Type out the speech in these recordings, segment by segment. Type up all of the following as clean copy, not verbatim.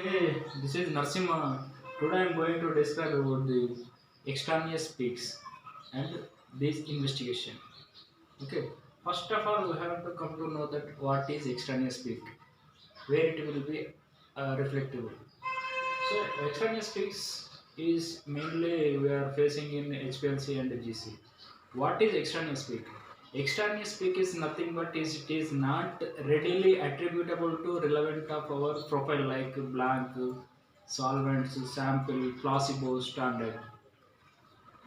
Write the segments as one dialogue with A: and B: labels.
A: Hey, this is Narsimha. Today I am going to describe about the extraneous peaks and this investigation. Okay, first of all, we have to come to know that what is extraneous peak, where it will be reflective. So, extraneous peaks is mainly we are facing in HPLC and GC. What is extraneous peak? Extraneous peak is nothing but it is not readily attributable to relevant of our profile like blank, solvents, sample, placebo, standard.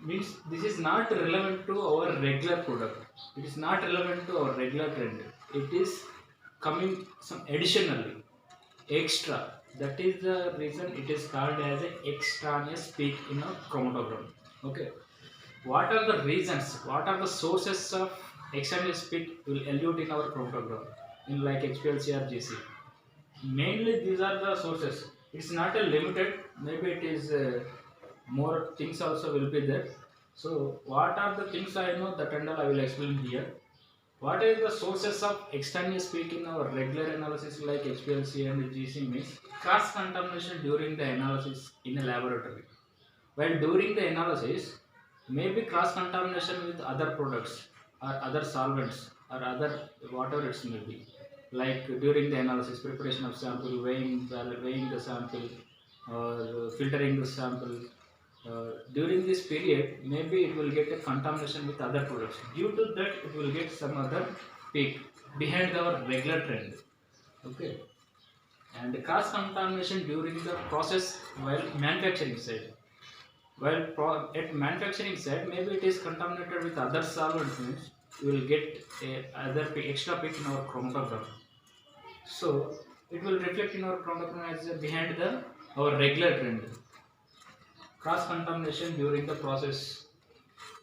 A: Means this is not relevant to our regular product. It is not relevant to our regular trend. It is coming some additionally extra. That is the reason it is called as an extraneous peak in a chromatogram. Okay. What are the reasons? What are the sources of extraneous peak will elude in our chromatogram in like HPLC or GC? Mainly these are the sources. It's not a limited. Maybe it is more things also will be there. So what are the things I know that and all I will explain here. What are the sources of extraneous peak in our regular analysis like HPLC and GC means cross contamination during the analysis in a laboratory. While during the analysis, maybe cross contamination with other products or other solvents or other whatever it may be. Like during the analysis, preparation of sample, weighing the sample, or filtering the sample. During this period, maybe it will get a contamination with other products. Due to that, it will get some other peak behind our regular trend. Okay, and cross contamination during the process while manufacturing side. While at manufacturing side, maybe it is contaminated with other solvent means you will get a other extra peak in our chromatogram. So it will reflect in our chromatogram as behind the our regular trend. Cross contamination during the process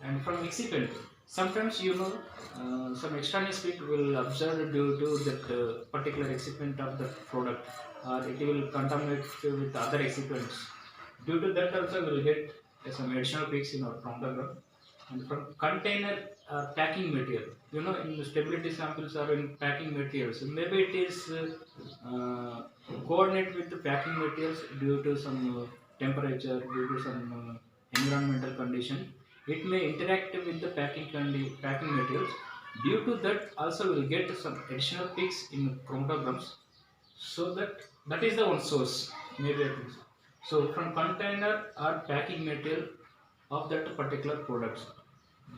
A: and from excipient. Sometimes some extraneous peak will observe due to that particular excipient of the product, or it will contaminate with other excipients. Due to that also we will get some additional peaks in our chromatograph. And from container packing material, in the stability samples or in packing materials, maybe it is coordinate with the packing materials due to some temperature, due to some environmental condition. It may interact with the packing materials. Due to that, also we will get some additional peaks in chromatograms. So that is the one source, maybe I think so. So from container or packing material of that particular products.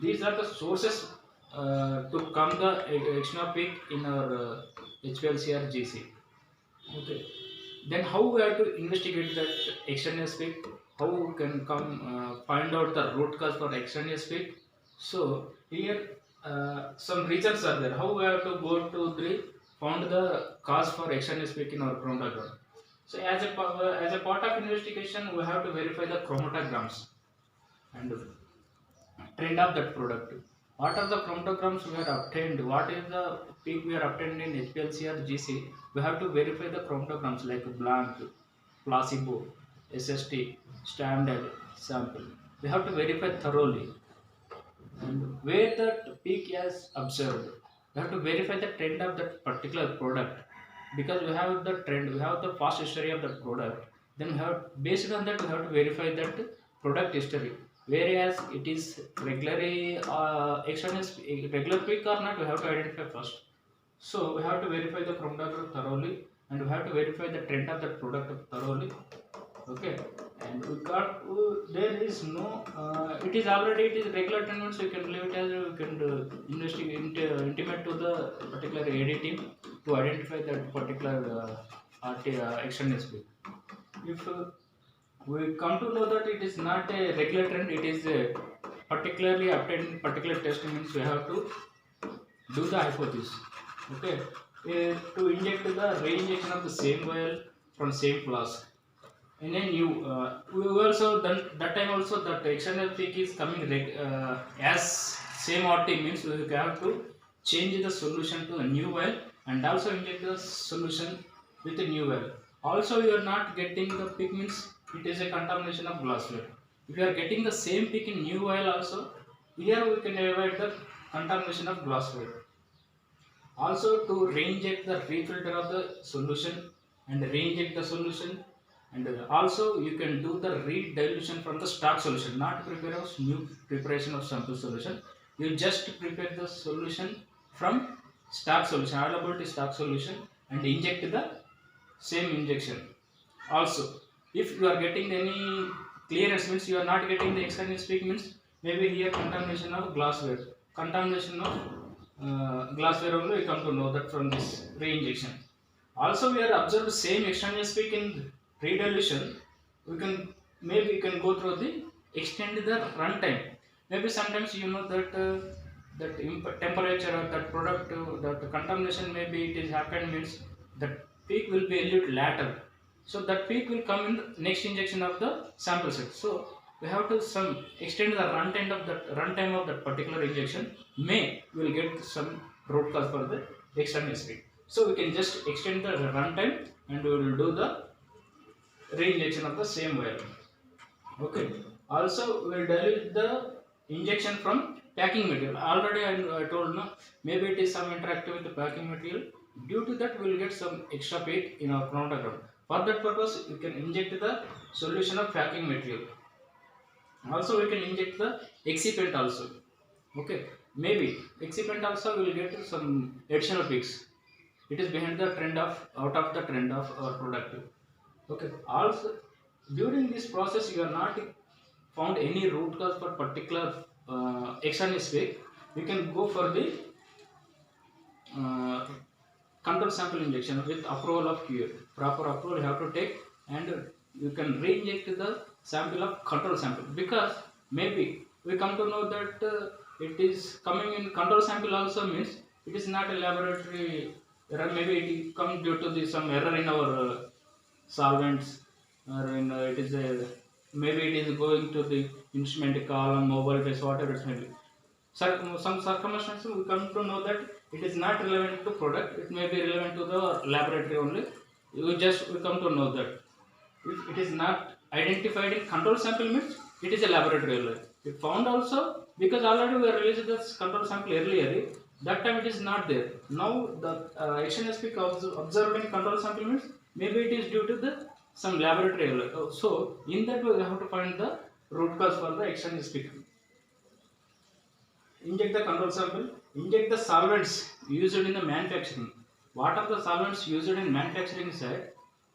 A: These are the sources to come the extra peak in our HPLC or GC. Okay. Then how we have to investigate that extraneous peak? How we can come find out the root cause for extraneous peak? So here some reasons are there. How we have to go to the found the cause for extraneous peak in our chromatogram. So as a part of investigation, we have to verify the chromatograms and trend of that product. What are the chromatograms we have obtained? What is the peak we are obtained in HPLC or GC? We have to verify the chromatograms like blank, placebo, SST, standard, sample. We have to verify thoroughly and where that peak is observed. We have to verify the trend of that particular product because we have the trend, we have the past history of that product. Then we have based on that we have to verify that product history. Whereas it is regularly extraneous regular peak or not, we have to identify first. So we have to verify the chromatograph thoroughly and we have to verify the trend of that product thoroughly. Okay, and we got there is no it is already it is regular trend, so you can leave it as you can investigate intimate to the particular AD team to identify that particular extraneous peak. If we come to know that it is not a regular trend, it is a particularly obtained particular test means we have to do the hypothesis. Okay, to inject the reinjection of the same vial from same flask in a new we also done that time also that external peak is coming as same RT means we have to change the solution to a new well and also inject the solution with a new well. Also you are not getting the peak means it is a contamination of glassware. If you are getting the same peak in new well also, here we can avoid the contamination of glassware. Also to reinject the refilter of the solution and reinject the solution And also you can do the re-dilution from the stock solution, not prepare a new preparation of sample solution. You just prepare the solution from stock solution, available to stock solution, and inject the same injection. Also, if you are getting any clearance, means you are not getting the extraneous peak, means maybe here contamination of glassware, contamination of glassware only we come to know that from this re-injection. Also, we are observed same extraneous peak in pre-dilution. We can maybe you can go through the extend the runtime. Maybe sometimes you know that temperature of that product, that contamination maybe it is happened, means that peak will be a little later. So that peak will come in the next injection of the sample set. So we have to some extend the runtime of that particular injection. May we will get some root cause for the extraneous peak. So we can just extend the runtime and we will do the re-injection of the same wire. Okay. Also, we will dilute the injection from packing material. Already I told no, maybe it is some interactive with the packing material. Due to that, we will get some extra peak in our chromatograph. For that purpose, we can inject the solution of packing material. Also, we can inject the excipient also. Okay. Maybe excipient also will get some additional peaks. It is behind the trend of out of the trend of our product. Okay. Also, during this process, you are not found any root cause for particular extraneous peak. You can go for the uh, control sample injection with approval of QA. Proper approval you have to take, and you can re-inject the sample of control sample, because maybe we come to know that it is coming in control sample also, means it is not a laboratory error. Maybe it comes due to the some error in our solvents, or in it is a maybe it is going to the instrument column, mobile base, whatever it may be. Some circumstances we come to know that it is not relevant to product, it may be relevant to the laboratory only. We come to know that if it is not identified in control sample, means it is a laboratory only. It found also, because already we released this control sample earlier, that time it is not there. Now the extraneous peak observed in control sample, means maybe it is due to the some laboratory error. So in that way we have to find the root cause for the extraneous peak. Inject the control sample, inject the solvents used in the manufacturing. What are the solvents used in manufacturing side?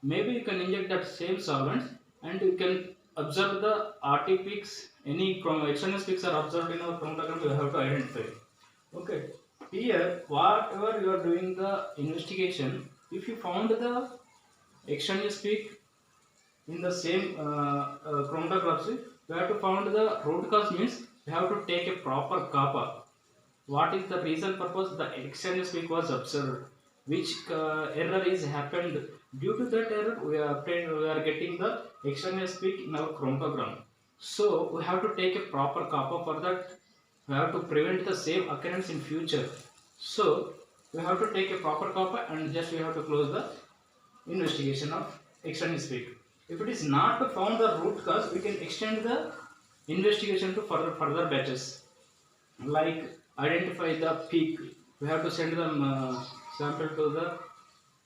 A: Maybe you can inject that same solvents, and you can observe the RT peaks. Any extraneous peaks are observed in our chromatograph, you have to identify. Okay. Here, whatever you are doing the investigation, if you found the extraneous peak in the same chromatography, we have to find the root cause, means we have to take a proper kappa. What is the reason purpose the extraneous peak was observed? Which error is happened? Due to that error, we are getting the extraneous peak in our chromatogram. So we have to take a proper kappa for that. We have to prevent the same occurrence in future. So we have to take a proper kappa, and just we have to close the investigation of extraneous peak. If it is not found the root cause, we can extend the investigation to further batches. Like identify the peak, we have to send them sample to the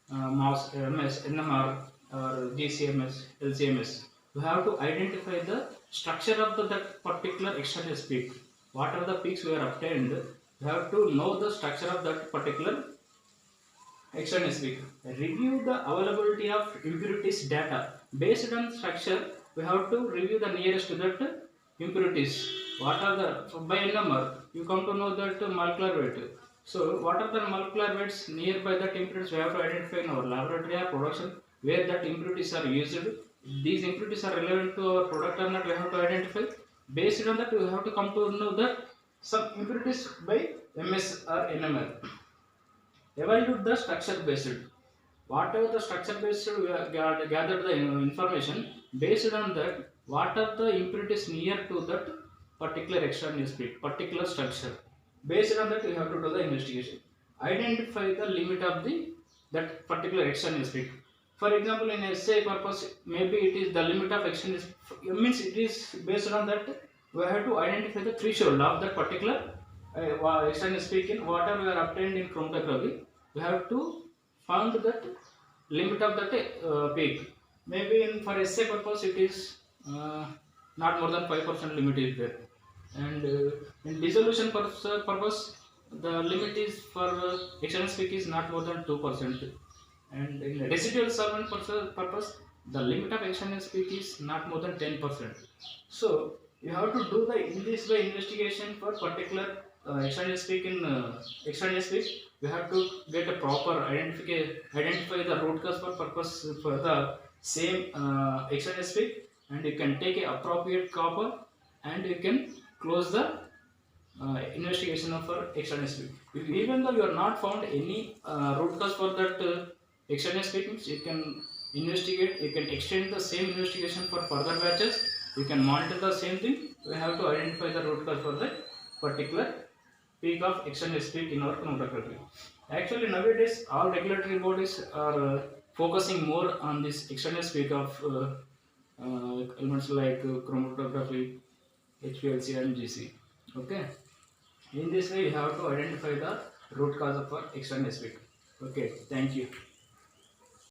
A: MOS, MS, NMR, or GCMS, LCMS. We have to identify the structure of that particular extraneous peak. What are the peaks we are obtained? We have to know the structure of that particular extraneous peak. Review the availability of impurities data. Based on structure, we have to review the nearest to that impurities. What are the, by NMR, you come to know that molecular weight. So, what are the molecular weights nearby that impurities we have to identify in our laboratory or production, where that impurities are used. These impurities are relevant to our product or not, we have to identify. Based on that, we have to come to know that some impurities by MS or NMR. Evaluate the structure based. Whatever the structure based we have gathered the information, based on that, what are the impurities near to that particular extraneous peak, particular structure. Based on that, we have to do the investigation. Identify the limit of the that particular extraneous peak. For example, in essay purpose, maybe it is the limit of extraneous, means it is based on that we have to identify the threshold of that particular extraneous peak in whatever we are obtained in chromatography. We have to find that limit of that peak. Maybe in for essay purpose it is not more than 5% limit is there, and in dissolution purpose the limit is for external speak is not more than 2%, and in residual solvent purpose the limit of external speak is not more than 10%. So you have to do the in this way investigation for particular external speak. In external speak you have to get a proper identify the root cause for purpose for the same external speak, and you can take a appropriate copper, and you can close the investigation of for external speak. Even though you are not found any root cause for that external speak, means you can investigate, you can extend the same investigation for further batches, you can monitor the same thing. We have to identify the root cause for that particular peak of external speak in our chromatography. Actually, nowadays all regulatory bodies are focusing more on this external speak of elements like chromatography, HPLC, and GC. Okay. In this way, you have to identify the root cause of our external speak. Okay, thank you.